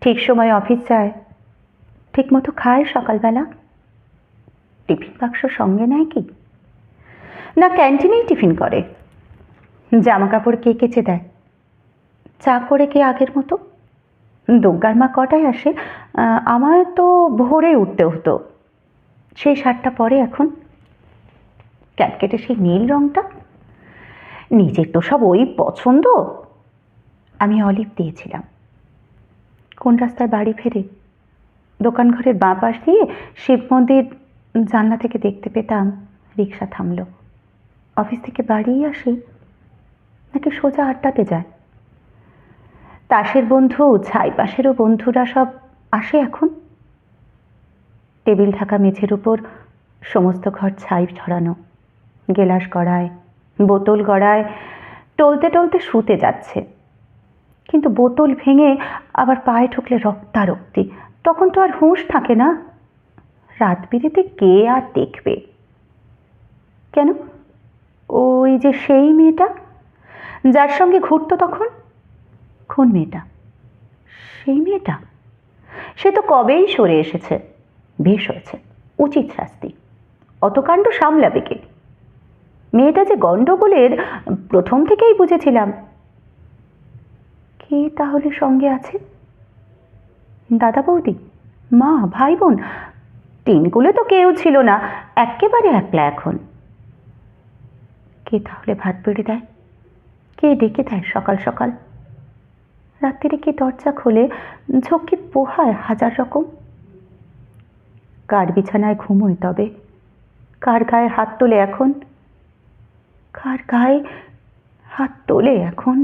ঠিক সময় অফিস যায়, ঠিক মতো খায় সকালবেলা? টিফিন বাক্স সঙ্গে নেয় কি? না ক্যান্টিনেই টিফিন করে? জামা কাপড় কে কেচে দেয়? চা করে কে আগের মতো? দুর্গার মা কটায় আসে? আমার তো ভোরে উঠতে হতো। সেই শার্টটা পরে এখন ক্যাটকেটে সেই নীল রঙটা। নিজের তো সব ওই পছন্দ। আমি অলিভ দিয়েছিলাম। কোন রাস্তায় বাড়ি ফেরে? দোকান ঘরের বাঁ পাশ দিয়ে শিব মন্দির জানলা থেকে দেখতে পেতাম। রিক্সা থামল। অফিস থেকে বাড়িই আসে নাকি সোজা আড্ডাতে যায়? তাসের বন্ধু, ছাই পাশেরও বন্ধুরা সব আসে এখন। টেবিল ঢাকা মেঝের উপর সমস্ত ঘর ছাই ছড়ানো, গেলাস গড়ায়, বোতল গড়ায়, টলতে টলতে শুতে যাচ্ছে। কিন্তু বোতল ভেঙে আবার পায়ে ঠুকলে রক্তারক্তি, তখন তো আর হুঁশ থাকে না। রাত বিরেতে কে আর দেখবে? কেন, ওই যে সেই মেয়েটা যার সঙ্গে ঘুরতো তখন। কোন মেয়েটা? সেই মেয়েটা? সে তো কবেই সরে এসেছে। বেশ হয়েছে, উচিত শাস্তি। অত কাণ্ড সামলাবে কে? মেয়েটা যে গণ্ডগোলের প্রথম থেকেই বুঝেছিলাম। কে তাহলে সঙ্গে আছে? দাদা বৌদি, মা, ভাই বোন? টিনকুলে তো কেউ ছিল না, একেবারে একলা এখন। কে তাহলে ভাত বেড়ে দেয়? কে ডেকে দেয় সকাল সকাল? রাত্রিরে কে দরজা খোলে, ঝক্কি পোহায় হাজার রকম? কার বিছানায় ঘুমোয় তবে? কার গায়ে হাত তোলে এখন? কার গায়ে হাত তোলে এখন?